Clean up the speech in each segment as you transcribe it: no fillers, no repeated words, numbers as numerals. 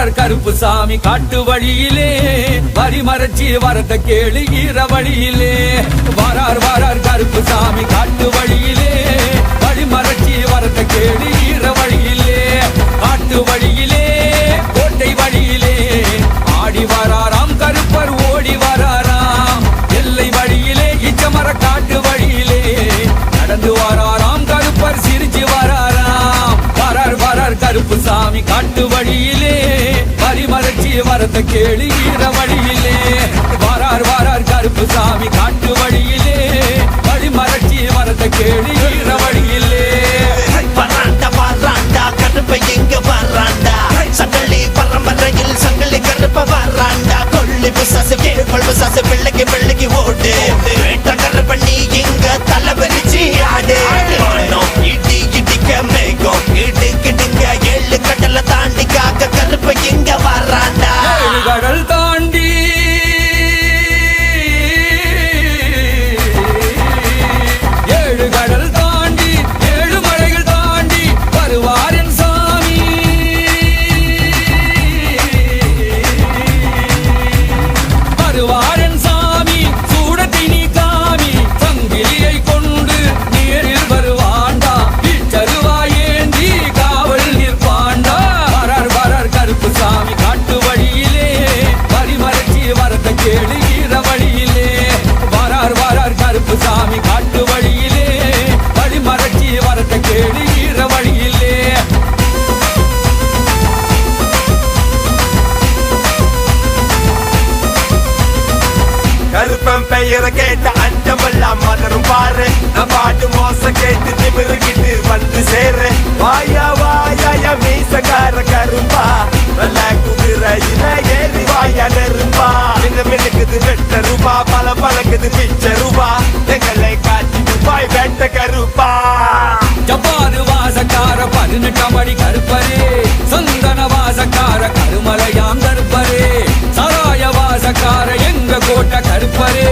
வரார் கருப்புசாமி காட்டு வழியிலே வரி மறைச்சி வரத கேளு ஈர வழியிலே வரார் கருப்புசாமி காட்டு வழியிலே வழி மறைச்சி வரத கேளு ஈர வழியிலே காட்டு வழியிலே கோட்டை வழியிலே ஆடி வராராம் கருப்பர் ஓடி வராராம் எல்லை வழியிலே இச்சமர காட்டு வழியிலே நடந்து வராராம் கருப்பர் சிரிச்சு வராராம் வரார் கருப்புசாமி காட்டு வழியிலே வரி மறைச்சி வரத கேளு ஈர வழியிலே வரார் கருப்புசாமி காட்டு வழியிலே வழி மறைச்சி வரத கேளு ஈர வழியிலே வராண்டா கருப்ப எங்க வராண்டா சங்கலி பரம்பரையில் சங்கலி கருப்ப வராண்டா கொள்ளி பிசாசு கேள்வல் பிசாசு பிள்ளைக்கு ஓடு கருப்ப நீ இங்க தலைவரிச்சு ஆடு இடி இடிக்க மேகம் இடுக்கிடுங்க ஏழு கடல தாண்டி காக்க கருப்ப எங்க வராண்டா கடல் தாண்டி ஏழு கடல் தாண்டி ஏழு மலைகள் தாண்டி வருவார் என் சாமி வருவார் என் சாமி சூடத்தினி காமி சங்கிலியை கொண்டு நேரில் வருவாண்டா இச்சருவாயேந்தி காவல் நிற்பாண்டா வரார் கருப்புசாமி காட்டு வழியிலே வரி மறைச்சி வரத கேளு ஈர வழியிலே வரார் கருப்புசாமி காட்டு வழியிலே வழி மறைச்சி வரத கேளு ஈர வழியிலே கருப்பன் பெயரை கேட்ட அஞ்சமெல்லாம் மலரும் பாரு நான் பாட்டு மோச கேட்டு திமிருகிட்டு வந்து சேரு வாயா மீசக்கார கருப்பா நல்ல குதிரையில ஏறி வாயா நெருப்பா மினுக்குது வெட்ட ரூபா பழக்குது பிச்ச ரூபா எங்களை காட்சி ரூபாய் வெட்ட கருப்பா ஜப்பாது வாசக்கார 18 அடி கருப்பரே சந்தன வாசக்கார கருமலையாம் கருப்பரே சராய வாசக்கார எங்க கோட்டை கருப்பரே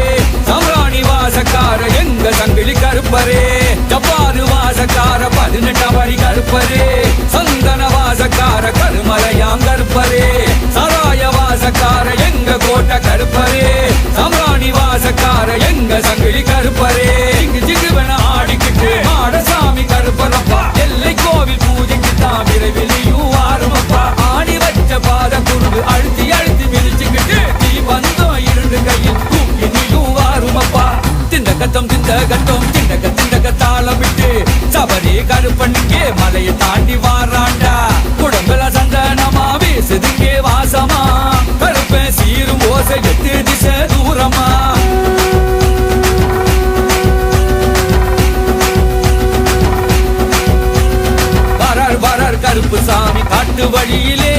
சம்ராணி வாசக்கார எங்க சங்கிலி கருப்பரே ஜப்பாது வாசக்கார 18 அடி கருப்பரே சந்தன வாசக்கார கருமலையாம் கருப்பரே சராய வாசக்கார எங்க கோட்டை கருப்பரே சம்ராணி வாசக்கார எங்க சங்கிலி கருப்பரே ஜிகுவன ஆடிக்கிட்டு மாடசாமி கருப்பரப்பா எல்லை கோவில் பூஜைக்கு தான் விரைவிலையும் வாருமப்பா ஆடி வச்ச பாத குருடு அழுத்தி மிதிச்சுக்கிட்டு நீ வந்தோம் இரண்டு கையில் தூக்கி நீயும் வாருமப்பா திண்டக தாளம் விட்டு சபரி கருப்பண்ணிங்கே மலையை தாண்டி வாராண்டா குடம்புல சந்தனமா வீசுதுங்கே வாசமா கருப்பன் சீரும் ஓசை 8 திசை தூரமா வரார் கருப்புசாமி காட்டு வழியிலே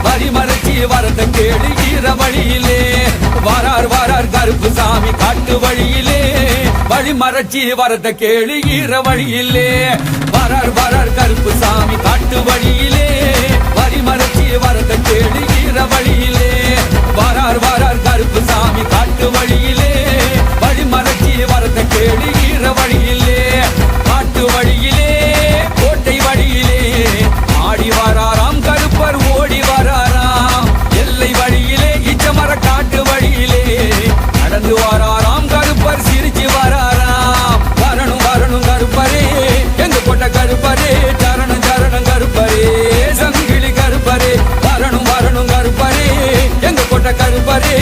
வரி மறைச்சி வரத கேளு ஈர வழியிலே வரார் கருப்புசாமி காட்டு வழியிலே வழி மறைச்சி வரத கேளு ஈர வழியிலே வரார் கருப்புசாமி காட்டு வழியிலே வரி மறைச்சி வரத கேளு ஈர வழியிலே வரார் கருப்புசாமி காட்டு வழியிலே வழி மறைச்சி வரத கேளு ஈர வழியிலே காட்டு வழியிலே கோட்டை வழியிலே ஆடி வராராம் கருப்பர் ஓடி வராராம் எல்லை வழியிலே இச்சமர காட்டு வழியிலே நடந்து வராராம் கருப்பர் சிரிச்சு வராராம் வரணும் கருப்பரே எங்க கொண்ட கருப்பரே சரணம் கருப்பரே சங்கிலி கருப்பரே வரணும் கருப்பரே எங்க கொண்ட கருப்பரே